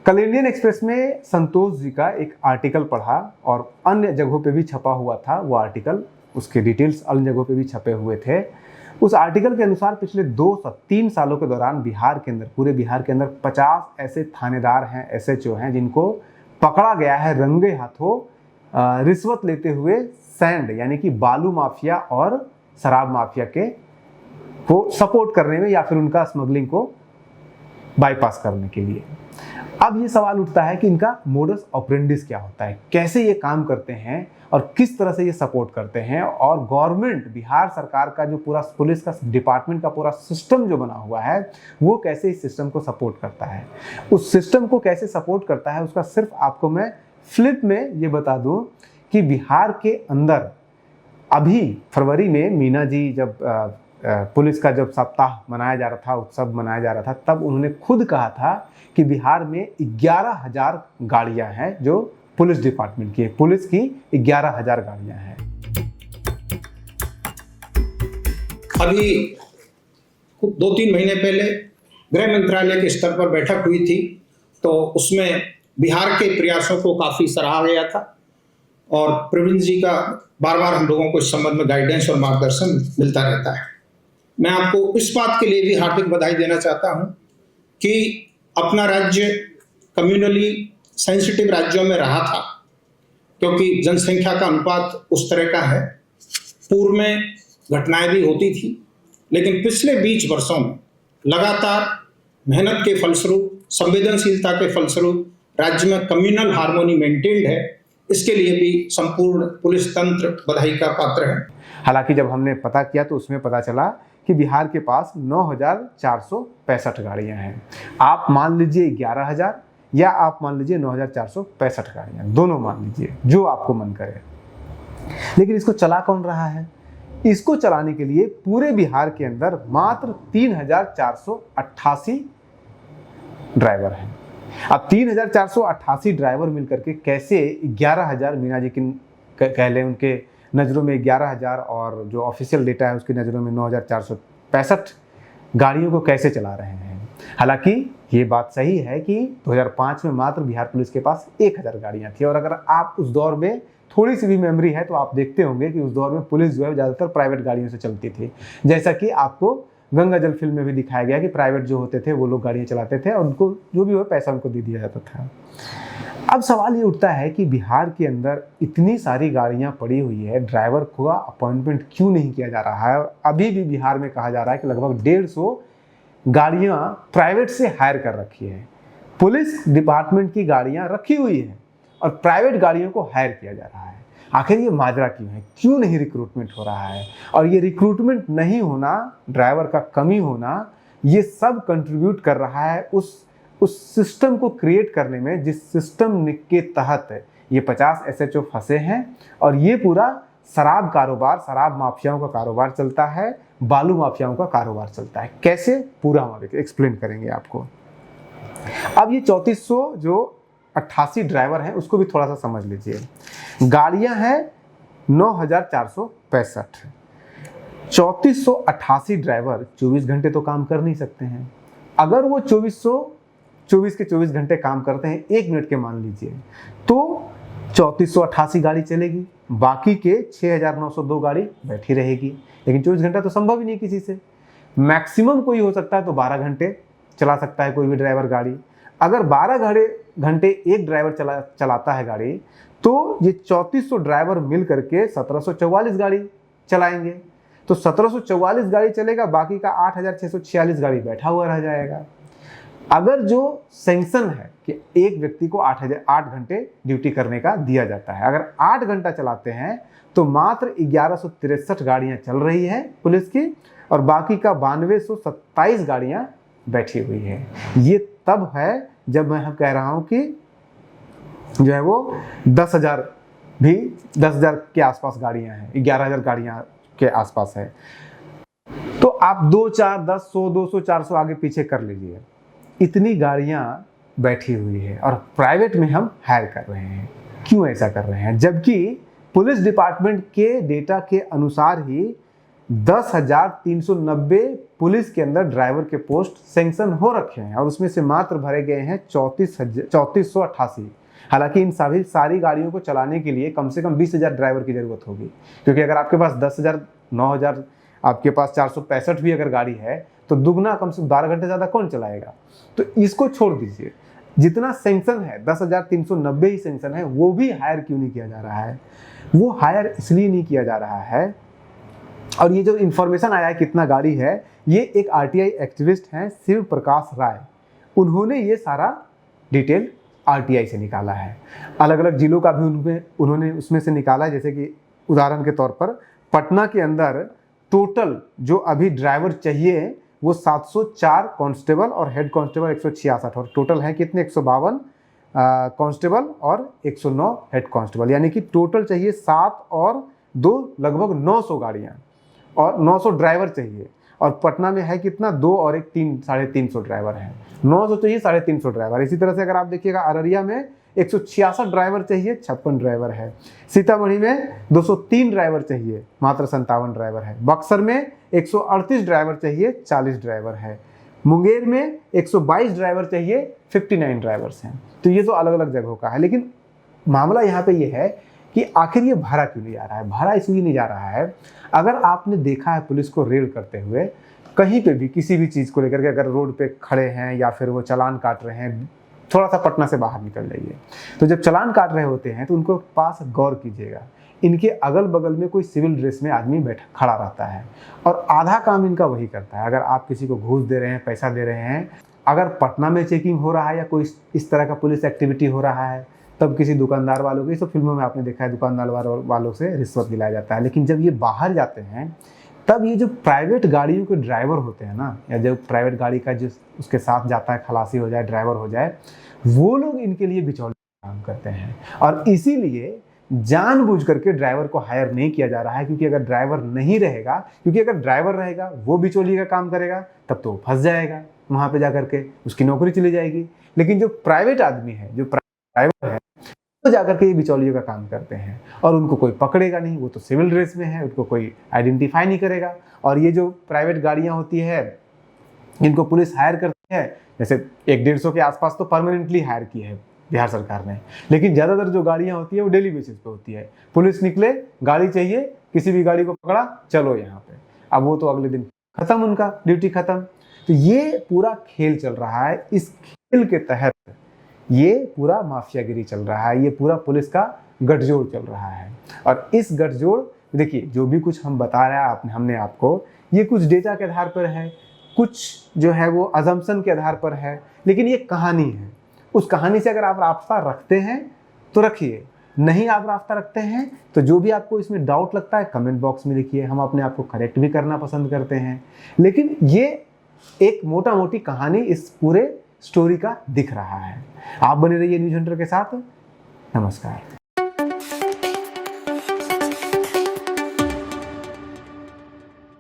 कल Indian express में संतोष जी का एक आर्टिकल पढ़ा और अन्य जगहों पे भी छपा हुआ था वो आर्टिकल, उसके डिटेल्स अन्य जगहों पे भी छपे हुए थे। उस आर्टिकल के अनुसार पिछले 2-3 सालों के दौरान बिहार के अंदर, पूरे बिहार के अंदर 50 ऐसे थानेदार हैं, एसएचओ हैं जिनको पकड़ा गया है रंगे हाथों रिश्वत लेते हुए सैंड यानी कि बालू माफिया और शराब माफिया को सपोर्ट करने में या फिर उनका स्मगलिंग को बाईपास करने के लिए। अब ये सवाल उठता है कि इनका मोडस ऑपरेंडिस क्या होता है, कैसे ये काम करते हैं और किस तरह से ये सपोर्ट करते हैं, और गवर्नमेंट, बिहार सरकार का जो पूरा पुलिस का डिपार्टमेंट का पूरा सिस्टम जो बना हुआ है वो कैसे इस सिस्टम को सपोर्ट करता है। उस सिस्टम को कैसे सपोर्ट करता है उसका सिर्फ आपको मैं फ्लिप में ये बता दूं कि बिहार के अंदर अभी फरवरी में मीना जी जब पुलिस का जब सप्ताह मनाया जा रहा था, उत्सव मनाया जा रहा था, तब उन्होंने खुद कहा था कि बिहार में 11,000 गाड़ियां हैं जो पुलिस डिपार्टमेंट की है, पुलिस की 11,000 गाड़ियां हैं। अभी 2-3 महीने पहले गृह मंत्रालय के स्तर पर बैठक हुई थी, तो उसमें बिहार के प्रयासों को काफी सराहा गया था और प्रवीण जी का बार बार हम लोगों को इस संबंध में गाइडेंस और मार्गदर्शन मिलता रहता है। मैं आपको इस बात के लिए भी हार्दिक बधाई देना चाहता हूं कि अपना राज्य कम्युनली सेंसिटिव राज्यों में रहा था, क्योंकि जनसंख्या का अनुपात उस तरह का है। पूर्व में घटनाएं भी होती थी, लेकिन पिछले 20 वर्षों में लगातार मेहनत के फलस्वरूप, संवेदनशीलता के फलस्वरूप राज्य में कम्युनल हार्मोनी मेंटेन्ड है। इसके लिए भी संपूर्ण पुलिस तंत्र बधाई का पात्र है। हालांकि जब हमने पता किया तो उसमें पता चला कि बिहार के पास 9,465 गाड़ियां हैं। आप मान लीजिए 11,000 या आप मान लीजिए 9,465 गाड़ियां, दोनों मान लीजिए, जो आपको मन करे। लेकिन इसको चला कौन रहा है? इसको चलाने के लिए पूरे बिहार के अंदर मात्र 3,488 ड्राइवर हैं। अब 3,488 ड्राइवर मिलकर के कैसे 11,000, मीना जी की कह लें उनके नज़रों में 11,000 और जो ऑफिशियल डेटा है उसकी नज़रों में 9,465 गाड़ियों को कैसे चला रहे हैं। हालांकि ये बात सही है कि 2005 में मात्र बिहार पुलिस के पास 1,000 गाड़ियां थी, और अगर आप उस दौर में थोड़ी सी भी मेमोरी है तो आप देखते होंगे कि उस दौर में पुलिस जो है ज़्यादातर प्राइवेट गाड़ियों से चलती थी। जैसा कि आपको गंगा जल फिल्म में भी दिखाया गया कि प्राइवेट जो होते थे वो लोग गाड़ियाँ चलाते थे और उनको जो भी हो पैसा उनको दे दिया जाता था। अब सवाल ये उठता है कि बिहार के अंदर इतनी सारी गाड़ियां पड़ी हुई है, ड्राइवर का अपॉइंटमेंट क्यों नहीं किया जा रहा है? और अभी भी बिहार में कहा जा रहा है कि लगभग 150 गाड़ियां प्राइवेट से हायर कर रखी है। पुलिस डिपार्टमेंट की गाड़ियां रखी हुई है और प्राइवेट गाड़ियों को हायर किया जा रहा है। आखिर ये माजरा क्यों है? क्यों नहीं रिक्रूटमेंट हो रहा है? और ये रिक्रूटमेंट नहीं होना, ड्राइवर का कमी होना, ये सब कंट्रीब्यूट कर रहा है उस सिस्टम को क्रिएट करने में, जिस सिस्टम के तहत ये 50 एसएचओ फंसे हैं और ये पूरा शराब कारोबार, शराब माफियाओं का कारोबार चलता है, बालू माफियाओं का कारोबार चलता है। कैसे? पूरा हम एक्सप्लेन करेंगे आपको। अब ये 3400 जो 88 ड्राइवर हैं उसको भी थोड़ा सा समझ लीजिए। गाड़ियां हैं 9,465, 3488 ड्राइवर 24 घंटे तो काम कर नहीं सकते हैं। अगर वो 24 के 24 घंटे काम करते हैं, 1 मिनट के मान लीजिए, तो 3488 गाड़ी चलेगी, बाकी के 6,902 गाड़ी बैठी रहेगी। लेकिन 24 घंटा तो संभव ही नहीं किसी से। मैक्सिमम कोई हो सकता है तो 12 घंटे चला सकता है कोई भी ड्राइवर गाड़ी। अगर 12 घंटे एक ड्राइवर चलाता है गाड़ी, तो ये 3400 ड्राइवर मिल करके 1744 गाड़ी चलाएंगे। तो 1744 गाड़ी चलेगा, बाकी का 8,646 गाड़ी बैठा हुआ रह जाएगा। अगर जो सैंक्शन है कि एक व्यक्ति को 8 घंटे ड्यूटी करने का दिया जाता है, अगर 8 घंटा चलाते हैं तो मात्र 1163 गाड़ियां चल रही है पुलिस की और बाकी का 9227 गाड़ियां बैठी हुई है। ये तब है जब मैं कह रहा हूं कि जो है वो 10,000 के आसपास गाड़ियां हैं, 11,000 गाड़ियां के आसपास है। तो आप 2, 4, 10, 100, 200, 400 आगे पीछे कर लीजिए, इतनी गाड़ियां बैठी हुई है और प्राइवेट में हम हायर कर रहे हैं। क्यों ऐसा कर रहे हैं? जबकि पुलिस डिपार्टमेंट के डेटा के अनुसार ही 10,390 पुलिस के अंदर ड्राइवर के पोस्ट सैंक्शन हो रखे हैं और उसमें से मात्र भरे गए हैं 3488। हालांकि इन सारी गाड़ियों को चलाने के लिए कम से कम 20,000 ड्राइवर की जरूरत होगी, क्योंकि अगर आपके पास 10,000 9,000 आपके पास 465 भी अगर गाड़ी है तो दुगना कम से कम 12 घंटे ज़्यादा कौन चलाएगा। तो इसको छोड़ दीजिए, जितना सैंक्शन है 10,390 ही सैंक्शन है, वो भी हायर क्यों नहीं किया जा रहा है? वो हायर इसलिए नहीं किया जा रहा है, और ये जो इन्फॉर्मेशन आया है कितना गाड़ी है, ये एक आरटीआई एक्टिविस्ट हैं शिव प्रकाश राय, उन्होंने ये सारा डिटेल आरटीआई से निकाला है। अलग अलग जिलों का भी उन्होंने उसमें से निकाला है। जैसे कि उदाहरण के तौर पर पटना के अंदर टोटल जो अभी ड्राइवर चाहिए वो 704 कांस्टेबल और हेड कांस्टेबल 166, और टोटल है कितने 152 कांस्टेबल और 109 हेड कांस्टेबल, यानी कि टोटल चाहिए 7 और 2 लगभग 900 गाड़ियाँ और 900 ड्राइवर चाहिए। और पटना में है कितना 2 और 1 350 ड्राइवर हैं, 900 चाहिए 350 ड्राइवर। इसी तरह से अगर आप देखिएगा अररिया में 166 ड्राइवर चाहिए, 56 ड्राइवर है। सीतामढ़ी में 203 ड्राइवर चाहिए, मात्र 57 ड्राइवर है। बक्सर में 138 ड्राइवर चाहिए, 40 ड्राइवर है। मुंगेर में 122 ड्राइवर चाहिए, 59 ड्राइवर्स हैं। तो ये तो अलग अलग जगहों का है, लेकिन मामला यहाँ पे ये है कि आखिर ये भाड़ा क्यों नहीं जा रहा है? भाड़ा इसलिए नहीं जा रहा है, अगर आपने देखा है पुलिस को रेड करते हुए कहीं पे भी किसी भी चीज़ को लेकर के, अगर रोड पे खड़े हैं या फिर वो चालान काट रहे हैं, थोड़ा सा पटना से बाहर निकल जाइए, तो जब चालान काट रहे होते हैं तो उनको पास गौर कीजिएगा, इनके अगल बगल में कोई सिविल ड्रेस में आदमी बैठा खड़ा रहता है और आधा काम इनका वही करता है। अगर आप किसी को घूस दे रहे हैं, पैसा दे रहे हैं, अगर पटना में चेकिंग हो रहा है या कोई इस तरह का पुलिस एक्टिविटी हो रहा है, तब किसी दुकानदार वालों को, ये सब फिल्मों में आपने देखा है, दुकानदार वालों से रिश्वत दिलाया जाता है। लेकिन जब ये बाहर जाते हैं तब ये जो प्राइवेट गाड़ियों के ड्राइवर होते हैं ना, या जो प्राइवेट गाड़ी का जिस उसके साथ जाता है, खलासी हो जाए, ड्राइवर हो जाए, वो लोग इनके लिए बिचौलिया काम करते हैं। और इसीलिए जानबूझ करके ड्राइवर को हायर नहीं किया जा रहा है, क्योंकि अगर ड्राइवर नहीं रहेगा, क्योंकि अगर ड्राइवर रहेगा वो बिचौलिए का काम करेगा, तब तो वो फंस जाएगा वहाँ पे जा करके, उसकी नौकरी चली जाएगी। लेकिन जो प्राइवेट आदमी है, जो ड्राइवर है, तो जाकर के ये बिचौलियों का काम करते हैं और उनको कोई पकड़ेगा नहीं, वो तो सिविल ड्रेस में है, उनको कोई आइडेंटिफाई नहीं करेगा। और ये जो प्राइवेट गाड़ियाँ होती है इनको पुलिस हायर करती है, जैसे 150 के आसपास तो परमानेंटली हायर की है बिहार सरकार ने, लेकिन ज़्यादातर जो गाड़ियाँ होती है वो डेली बेसिस पे होती है। पुलिस निकले, गाड़ी चाहिए, किसी भी गाड़ी को पकड़ा, चलो यहाँ पे, अब वो तो अगले दिन खत्म, उनका ड्यूटी खत्म। तो ये पूरा खेल चल रहा है। इस खेल के तहत ये पूरा माफियागिरी चल रहा है, ये पूरा पुलिस का गठजोड़ चल रहा है। और इस गठजोड़, देखिए जो भी कुछ हम बता रहे हैं हमने आपको, ये कुछ डेटा के आधार पर है, कुछ जो है वो अजम्पशन के आधार पर है, लेकिन ये कहानी है। उस कहानी से अगर आप रास्ता रखते हैं तो रखिए, नहीं आप रास्ता रखते हैं तो जो भी आपको इसमें डाउट लगता है कमेंट बॉक्स में लिखिए, हम अपने आप को करेक्ट भी करना पसंद करते हैं। लेकिन ये एक मोटा मोटी कहानी इस पूरे स्टोरी का दिख रहा है। आप बने रहिए न्यूज़ हंटर के साथ। नमस्कार।